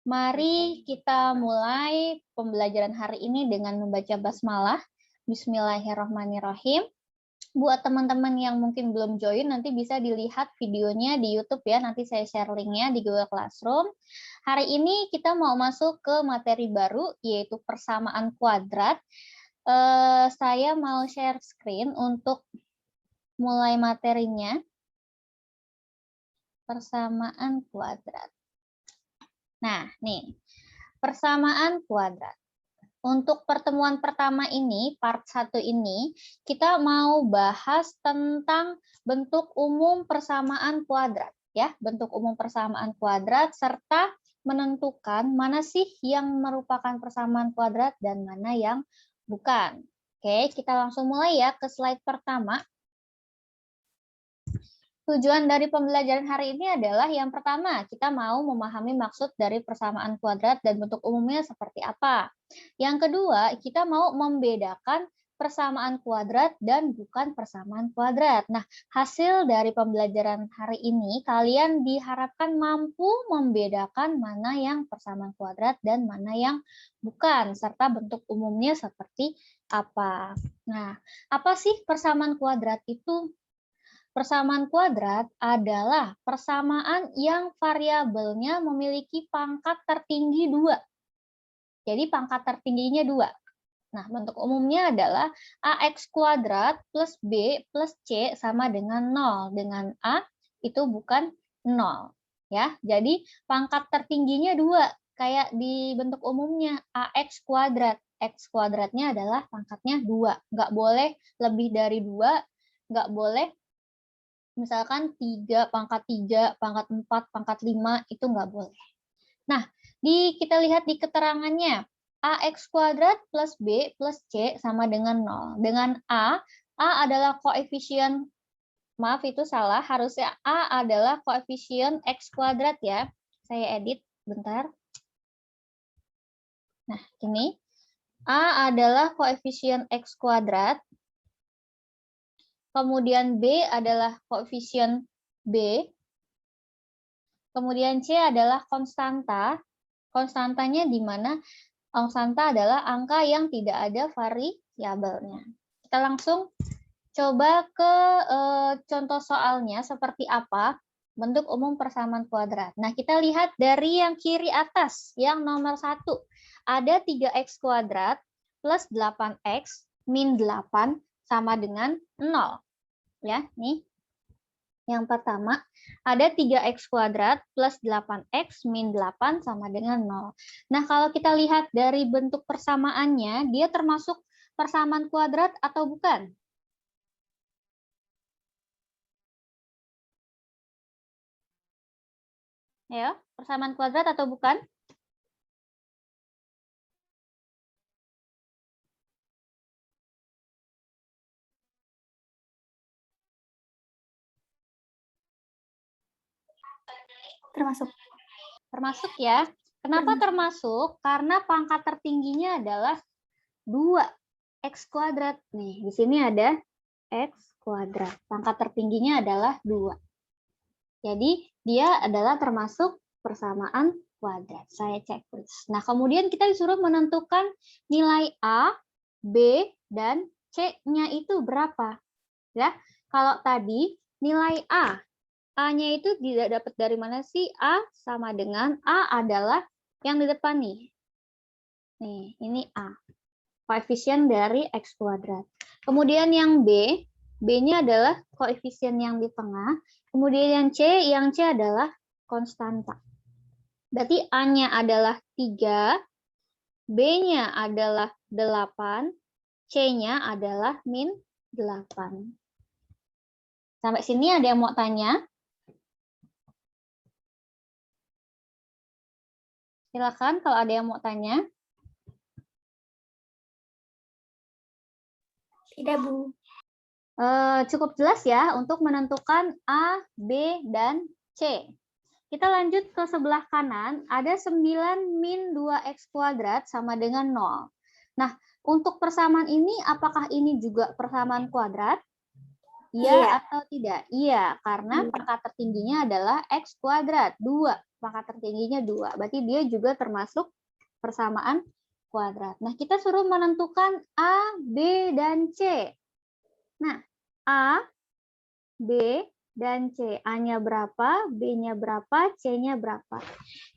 Mari kita mulai pembelajaran hari ini dengan membaca basmalah. Bismillahirrahmanirrahim. Buat teman-teman yang mungkin belum join, nanti bisa dilihat videonya di YouTube ya. Nanti saya share linknya di Google Classroom. Hari ini kita mau masuk ke materi baru, yaitu persamaan kuadrat. Saya mau share screen untuk mulai materinya. Persamaan kuadrat. Nah, nih, persamaan kuadrat. Untuk pertemuan pertama ini, part 1 ini, kita mau bahas tentang bentuk umum persamaan kuadrat. Ya, bentuk umum persamaan kuadrat, serta menentukan mana sih yang merupakan persamaan kuadrat dan mana yang bukan. Oke, kita langsung mulai ya ke slide pertama. Tujuan dari pembelajaran hari ini adalah yang pertama, kita mau memahami maksud dari persamaan kuadrat dan bentuk umumnya seperti apa. Yang kedua, kita mau membedakan persamaan kuadrat dan bukan persamaan kuadrat. Nah, hasil dari pembelajaran hari ini, kalian diharapkan mampu membedakan mana yang persamaan kuadrat dan mana yang bukan, serta bentuk umumnya seperti apa. Nah, apa sih persamaan kuadrat itu? Persamaan kuadrat adalah persamaan yang variabelnya memiliki pangkat tertinggi 2. Jadi pangkat tertingginya 2. Nah, bentuk umumnya adalah AX kuadrat plus B plus C sama dengan 0. Dengan A itu bukan 0. Ya, jadi pangkat tertingginya 2. Kayak di bentuk umumnya AX kuadrat. X kuadratnya adalah pangkatnya 2. Nggak boleh lebih dari 2, nggak boleh misalkan 3, pangkat 3, pangkat 4, pangkat 5, itu nggak boleh. Nah, kita lihat di keterangannya. AX kuadrat plus B plus C sama dengan 0. Dengan A adalah koefisien, maaf itu salah, harusnya A adalah koefisien X kuadrat ya. Saya edit bentar. Nah, ini. A adalah koefisien X kuadrat. Kemudian B adalah koefisien B. Kemudian C adalah konstanta. Konstantanya di mana konstanta adalah angka yang tidak ada variabelnya. Kita langsung coba ke contoh soalnya seperti apa bentuk umum persamaan kuadrat. Nah, kita lihat dari yang kiri atas, yang nomor 1. Ada 3x kuadrat plus 8x min 8 sama dengan 0. Ya, nih. Yang pertama, ada 3x kuadrat plus 8x min 8 sama dengan 0. Nah, kalau kita lihat dari bentuk persamaannya, dia termasuk persamaan kuadrat atau bukan? Ya, persamaan kuadrat atau bukan? Termasuk. Termasuk ya. Kenapa termasuk? Karena pangkat tertingginya adalah 2x kuadrat. Nih, di sini ada x kuadrat. Pangkat tertingginya adalah 2. Jadi, dia adalah termasuk persamaan kuadrat. Saya cek please. Nah, kemudian kita disuruh menentukan nilai A, B, dan C-nya itu berapa. Ya, kalau tadi nilai A-nya itu tidak dapat dari mana sih? A sama dengan A adalah yang di depan nih. Nih, ini A. Koefisien dari X kuadrat. Kemudian yang B, B-nya adalah koefisien yang di tengah. Kemudian yang C adalah konstanta. Berarti A-nya adalah 3, B-nya adalah 8, C-nya adalah min 8. Sampai sini ada yang mau tanya? Silakan kalau ada yang mau tanya. Tidak, Bu. Cukup jelas ya untuk menentukan A, B, dan C. Kita lanjut ke sebelah kanan, ada 9 min 2x kuadrat sama dengan 0. Nah, untuk persamaan ini, apakah ini juga persamaan kuadrat? Iya Iya. atau tidak? Iya, karena pangkat tertingginya adalah X kuadrat. 2. Pangkat tertingginya 2. Berarti dia juga termasuk persamaan kuadrat. Nah, kita suruh menentukan A, B, dan C. Nah, A, B, dan C. A-nya berapa, B-nya berapa, C-nya berapa.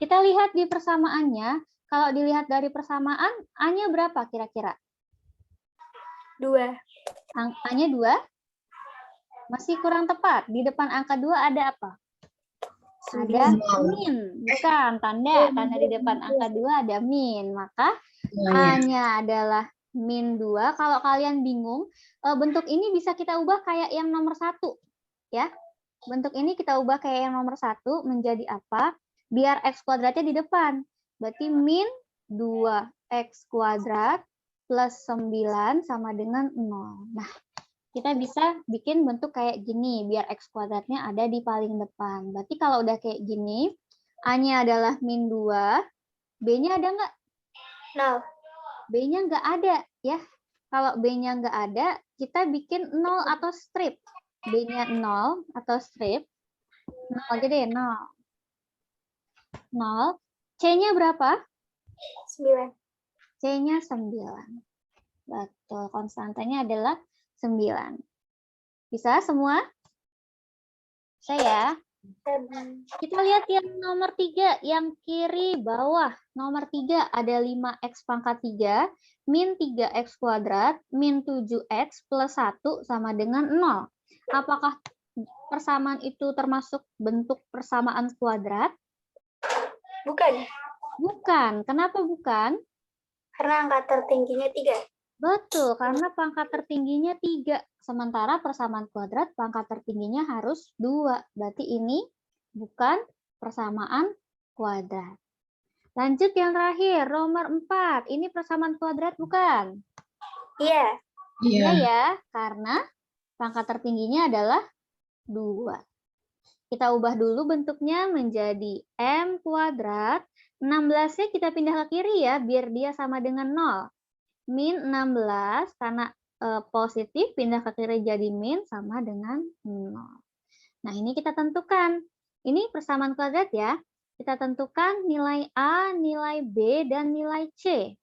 Kita lihat di persamaannya. Kalau dilihat dari persamaan, A-nya berapa kira-kira? 2. A-nya 2? Masih kurang tepat. Di depan angka 2 ada apa? Ada min. Bukan, tanda di depan angka 2 ada min. Maka A-nya adalah min 2. Kalau kalian bingung, bentuk ini bisa kita ubah kayak yang nomor 1. Ya. Bentuk ini kita ubah kayak yang nomor 1 menjadi apa? Biar X kuadratnya di depan. Berarti min 2X kuadrat plus 9 sama dengan 0. Nah, kita bisa bikin bentuk kayak gini, biar X kuadratnya ada di paling depan. Berarti kalau udah kayak gini, A-nya adalah min 2, B-nya ada nggak? 0. B-nya nggak ada, ya. Kalau B-nya nggak ada, kita bikin 0 atau strip. B-nya 0 atau strip. 0 aja deh, 0. 0. C-nya berapa? 9. C-nya 9. Betul, konstantanya adalah 9. Bisa semua? Saya. Kita lihat yang nomor 3, yang kiri bawah. Nomor 3 ada 5X pangkat 3, min 3X kuadrat, min 7X plus 1 sama dengan 0. Apakah persamaan itu termasuk bentuk persamaan kuadrat? Bukan. Bukan. Kenapa bukan? Karena angka tertingginya 3. Betul, karena pangkat tertingginya 3. Sementara persamaan kuadrat pangkat tertingginya harus 2. Berarti ini bukan persamaan kuadrat. Lanjut yang terakhir, nomor 4. Ini persamaan kuadrat bukan? Iya. Iya ya, karena pangkat tertingginya adalah 2. Kita ubah dulu bentuknya menjadi M kuadrat. 16-nya kita pindah ke kiri ya, biar dia sama dengan 0. Min 16, karena positif, pindah ke kiri jadi min, sama dengan 0. Nah, ini kita tentukan. Ini persamaan kuadrat ya. Kita tentukan nilai A, nilai B, dan nilai C.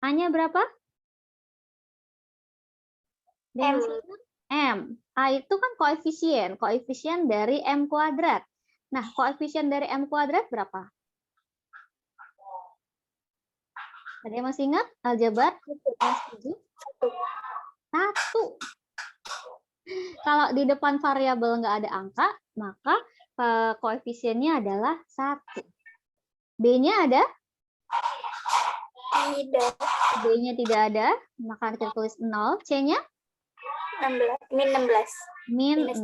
A-nya berapa? M. M. A itu kan koefisien dari M kuadrat. Nah, koefisien dari M kuadrat berapa? Ada yang masih ingat aljabar? 1. Kalau di depan variabel nggak ada angka, maka koefisiennya adalah 1. B-nya ada? Tidak. B-nya tidak ada, maka kita tulis 0. C-nya? 16. Min 16. Min 16.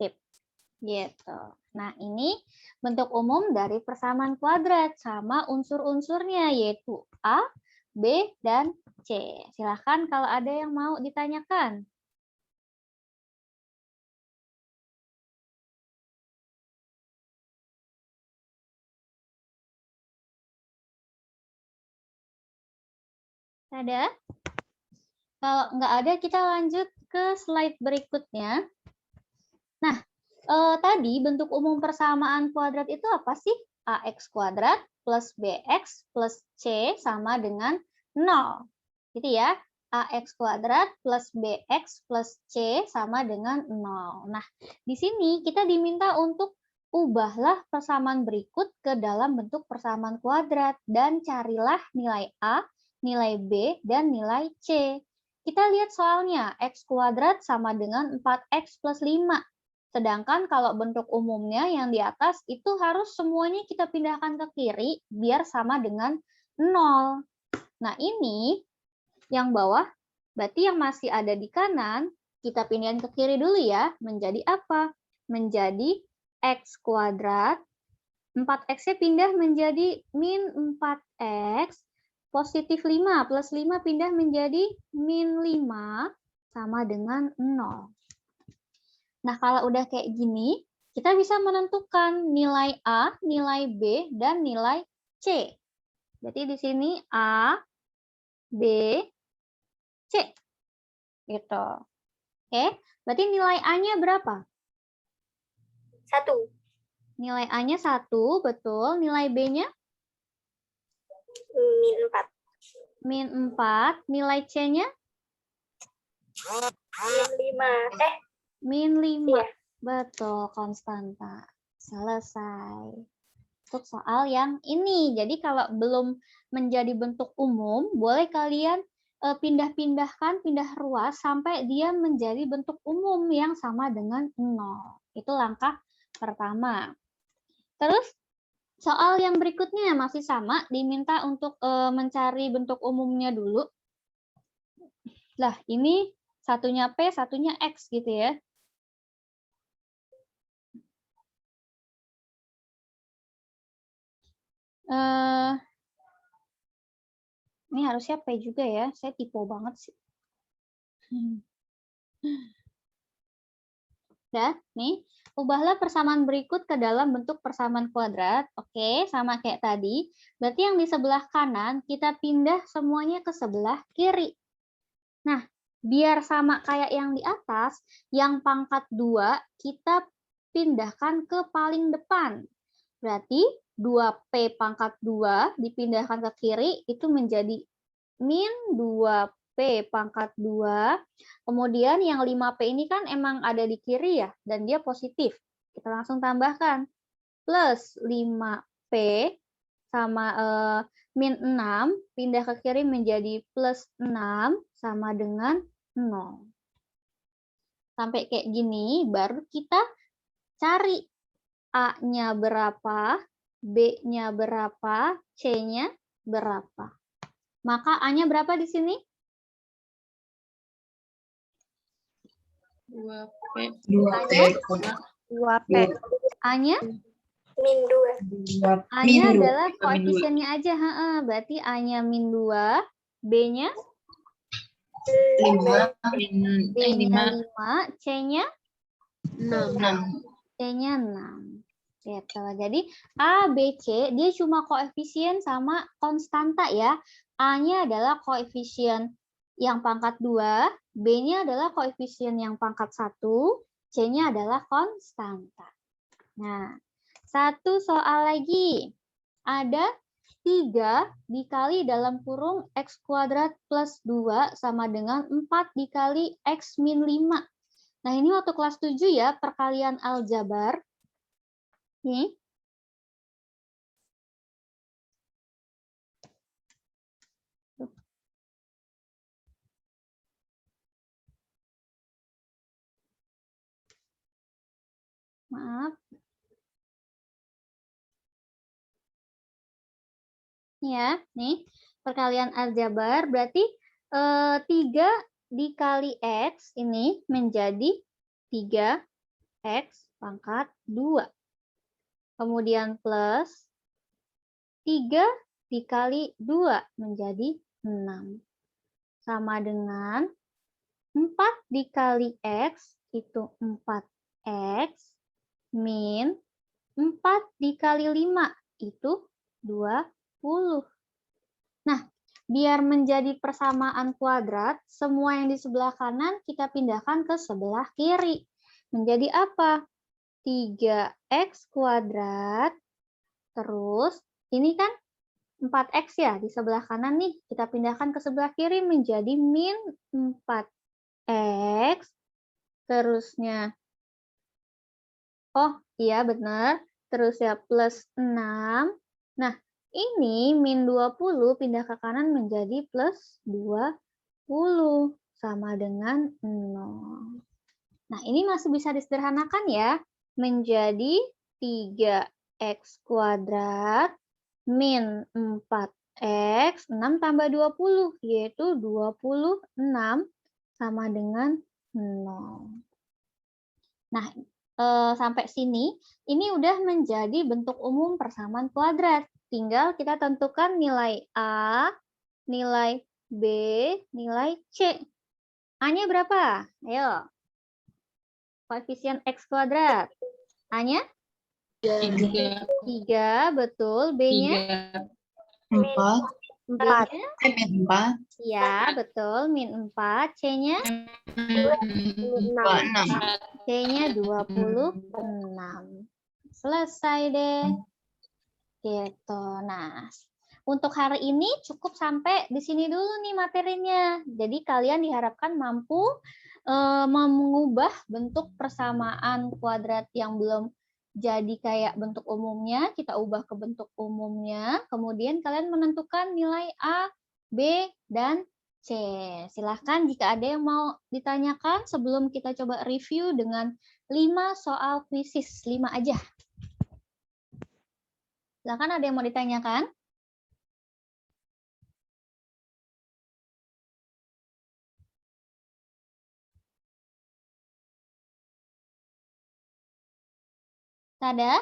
Sip. Gitu. Nah, ini bentuk umum dari persamaan kuadrat sama unsur-unsurnya, yaitu A, B, dan C. Silahkan kalau ada yang mau ditanyakan. Ada? Kalau nggak ada, kita lanjut ke slide berikutnya. Nah, tadi bentuk umum persamaan kuadrat itu apa sih? AX kuadrat plus BX plus C sama dengan 0. Gitu ya. AX kuadrat plus BX plus C sama dengan 0. Nah, di sini kita diminta untuk ubahlah persamaan berikut ke dalam bentuk persamaan kuadrat dan carilah nilai A, nilai B, dan nilai C. Kita lihat soalnya, X kuadrat sama dengan 4X plus 5. Sedangkan kalau bentuk umumnya yang di atas itu harus semuanya kita pindahkan ke kiri biar sama dengan 0. Nah, ini yang bawah, berarti yang masih ada di kanan, kita pindahin ke kiri dulu ya. Menjadi apa? Menjadi X kuadrat. 4X-nya pindah menjadi min 4X. Positif 5 plus 5 pindah menjadi min 5 sama dengan 0. Nah, kalau udah kayak gini, kita bisa menentukan nilai A, nilai B, dan nilai C. Berarti di sini A, B, C. Gitu. Oke, berarti nilai A-nya berapa? 1. Nilai A-nya 1, betul. Nilai B-nya? Min 4. Min 4. Nilai C-nya? Min 5. Min 5. Iya. Betul, konstanta. Selesai. Untuk soal yang ini. Jadi kalau belum menjadi bentuk umum, boleh kalian pindah-pindahkan, pindah ruas sampai dia menjadi bentuk umum yang sama dengan 0. Itu langkah pertama. Terus soal yang berikutnya masih sama, diminta untuk mencari bentuk umumnya dulu. Lah, ini satunya P, satunya X gitu ya. Ini harusnya P juga ya, saya tipe banget sih. Udah, nih. Ubahlah persamaan berikut ke dalam bentuk persamaan kuadrat. Oke, sama kayak tadi. Berarti yang di sebelah kanan, kita pindah semuanya ke sebelah kiri. Nah, biar sama kayak yang di atas, yang pangkat 2 kita pindahkan ke paling depan. Berarti 2P pangkat 2 dipindahkan ke kiri, itu menjadi min 2P pangkat 2. Kemudian yang 5P ini kan emang ada di kiri ya, dan dia positif. Kita langsung tambahkan. Plus 5P sama min 6, pindah ke kiri menjadi plus 6, sama dengan 0. Sampai kayak gini, baru kita cari A-nya berapa, B-nya berapa, C-nya berapa. Maka A-nya berapa di sini? 2P. A-nya? 2P. A-nya? Min 2. A-nya adalah koefisiennya aja. Berarti A-nya min 2, B-nya? 5. B-nya 5, C-nya? 6. C-nya 6. Gitu. Jadi A, B, C dia cuma koefisien sama konstanta ya. A-nya adalah koefisien yang pangkat 2, B-nya adalah koefisien yang pangkat 1, C-nya adalah konstanta. Nah, satu soal lagi. Ada 3 dikali dalam kurung X kuadrat plus 2 sama dengan 4 dikali X min 5. Nah, ini waktu kelas 7 ya, perkalian aljabar. Nih. Maaf. Ya, nih. Perkalian aljabar berarti 3 dikali X ini menjadi 3X pangkat 2. Kemudian plus 3 dikali 2 menjadi 6. Sama dengan 4 dikali X itu 4X min 4 dikali 5 itu 20. Nah, biar menjadi persamaan kuadrat, semua yang di sebelah kanan kita pindahkan ke sebelah kiri. Menjadi apa? 3X kuadrat, terus ini kan 4X ya, di sebelah kanan nih, kita pindahkan ke sebelah kiri menjadi min 4X, terusnya, oh iya benar, terus ya plus 6, nah ini min 20 pindah ke kanan menjadi plus 20, sama dengan 0. Nah ini masih bisa disederhanakan ya, menjadi 3X kuadrat min 4X, 6 tambah 20, yaitu 26 sama dengan 0. Nah, sampai sini, ini udah menjadi bentuk umum persamaan kuadrat. Tinggal kita tentukan nilai A, nilai B, nilai C. A-nya berapa? Ayo. Koefisien X kuadrat. A-nya? 3. 3, betul. B-nya? 4. 4. Min 4. Ya, betul. Min 4. C-nya? 6. C-nya 26. Selesai deh. Gitu. Nah, untuk hari ini cukup sampai di sini dulu nih materinya. Jadi kalian diharapkan mampu mengubah bentuk persamaan kuadrat yang belum jadi kayak bentuk umumnya, kita ubah ke bentuk umumnya. Kemudian kalian menentukan nilai A, B, dan C. Silahkan jika ada yang mau ditanyakan sebelum kita coba review dengan 5 soal kuisis, 5 aja. Silahkan, ada yang mau ditanyakan? Ada?